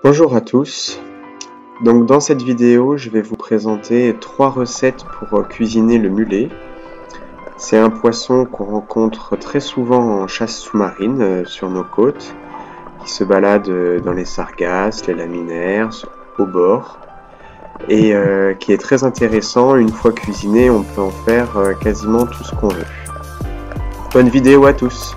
Bonjour à tous, donc dans cette vidéo je vais vous présenter 3 recettes pour cuisiner le mulet. C'est un poisson qu'on rencontre très souvent en chasse sous-marine sur nos côtes, qui se balade dans les sargasses, les laminaires, au bord, et qui est très intéressant. Une fois cuisiné, on peut en faire quasiment tout ce qu'on veut. Bonne vidéo à tous!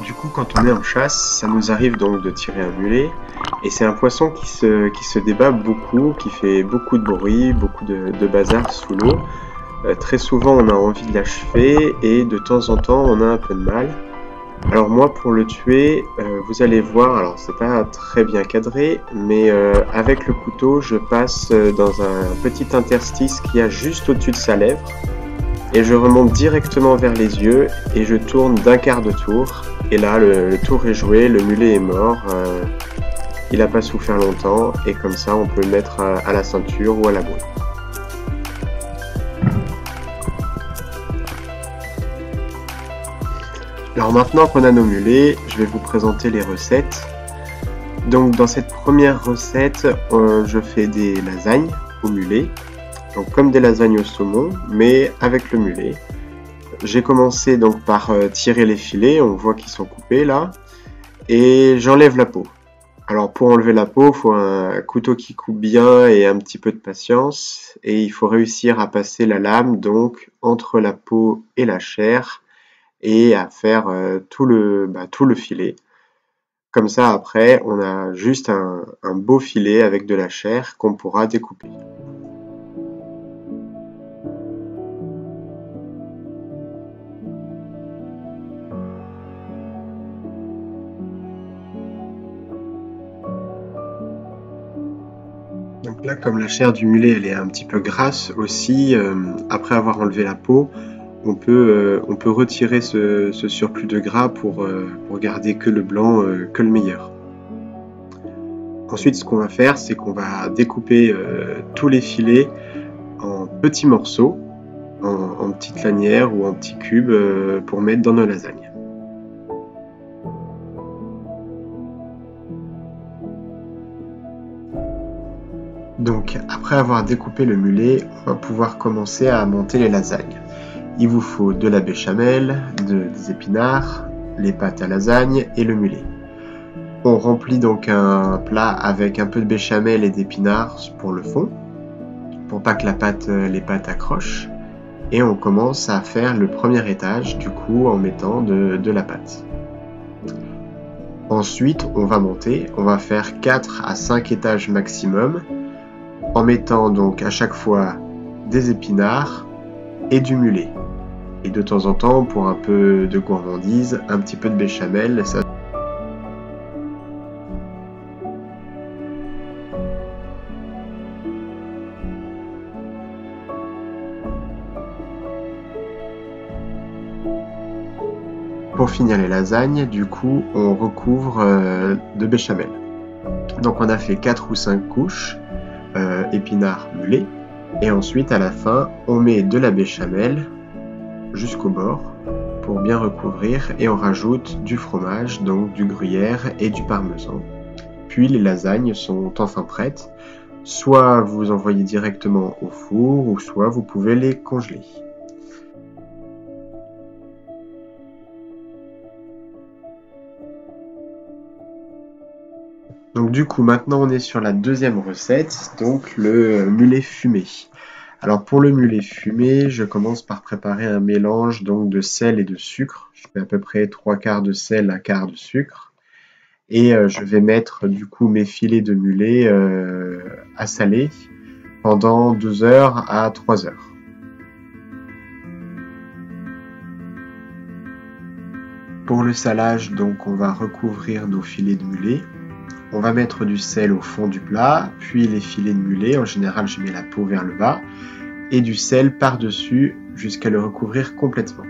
Du coup, quand on est en chasse, ça nous arrive donc de tirer un mulet, et c'est un poisson qui se débat beaucoup, qui fait beaucoup de bruit, beaucoup de bazar sous l'eau. Très souvent on a envie de l'achever, et de temps en temps on a un peu de mal. Alors moi, pour le tuer, vous allez voir, alors c'est pas très bien cadré, mais avec le couteau je passe dans un petit interstice qu'il y a juste au-dessus de sa lèvre, et je remonte directement vers les yeux, et je tourne d'un quart de tour. Et là, le tour est joué, le mulet est mort, il n'a pas souffert longtemps, et comme ça on peut le mettre à la ceinture ou à la bouée. Alors maintenant qu'on a nos mulets, je vais vous présenter les recettes. Donc dans cette première recette, je fais des lasagnes au mulet, donc comme des lasagnes au saumon, mais avec le mulet. J'ai commencé donc par tirer les filets, on voit qu'ils sont coupés là, et j'enlève la peau. Alors pour enlever la peau, il faut un couteau qui coupe bien et un petit peu de patience, et il faut réussir à passer la lame donc entre la peau et la chair, et à faire tout le filet. Comme ça après, on a juste un beau filet avec de la chair qu'on pourra découper. Donc là, comme la chair du mulet elle est un petit peu grasse aussi, après avoir enlevé la peau, on peut retirer ce surplus de gras pour garder que le blanc, que le meilleur. Ensuite, ce qu'on va faire, c'est qu'on va découper tous les filets en petits morceaux, en petites lanières ou en petits cubes pour mettre dans nos lasagnes. Donc, après avoir découpé le mulet, on va pouvoir commencer à monter les lasagnes. Il vous faut de la béchamel, des épinards, les pâtes à lasagne et le mulet. On remplit donc un plat avec un peu de béchamel et d'épinards pour le fond, pour pas que les pâtes accrochent. Et on commence à faire le premier étage, du coup, en mettant de la pâte. Ensuite, on va monter, on va faire 4 à 5 étages maximum, en mettant donc à chaque fois des épinards et du mulet. Et de temps en temps, pour un peu de gourmandise, un petit peu de béchamel. Ça... Pour finir les lasagnes, du coup, on recouvre de béchamel. Donc on a fait 4 ou 5 couches, épinards, mulet. Et ensuite, à la fin, on met de la béchamel jusqu'au bord pour bien recouvrir et on rajoute du fromage, donc du gruyère et du parmesan. Puis les lasagnes sont enfin prêtes. Soit vous envoyez directement au four ou soit vous pouvez les congeler. Donc du coup, maintenant on est sur la deuxième recette, donc le mulet fumé. Alors pour le mulet fumé, je commence par préparer un mélange donc de sel et de sucre. Je fais à peu près 3/4 de sel, 1/4 de sucre. Et je vais mettre du coup mes filets de mulet à saler pendant 12 heures à 3 heures. Pour le salage, donc on va recouvrir nos filets de mulet. On va mettre du sel au fond du plat, puis les filets de mulet, en général je mets la peau vers le bas, et du sel par-dessus jusqu'à le recouvrir complètement.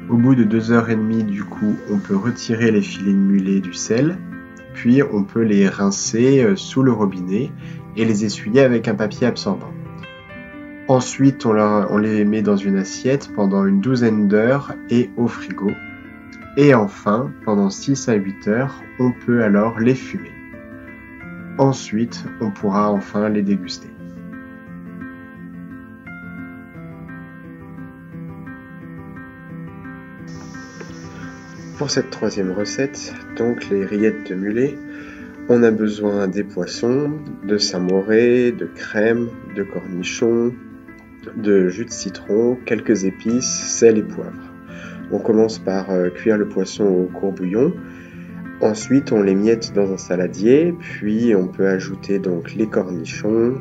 Au bout de 2h30 du coup, on peut retirer les filets de mulet du sel, puis on peut les rincer sous le robinet et les essuyer avec un papier absorbant. Ensuite, on les met dans une assiette pendant une douzaine d'heures et au frigo. Et enfin, pendant 6 à 8 heures, on peut alors les fumer. Ensuite, on pourra enfin les déguster. Pour cette troisième recette, donc les rillettes de mulet, on a besoin des poissons, de samouré, de crème, de cornichons, de jus de citron, quelques épices, sel et poivre. On commence par cuire le poisson au courbouillon. Ensuite, on les miette dans un saladier, puis on peut ajouter donc les cornichons,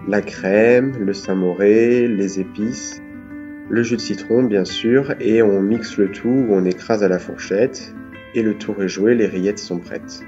la crème, le samouré, les épices, le jus de citron bien sûr, et on mixe le tout, on écrase à la fourchette, et le tour est joué, les rillettes sont prêtes.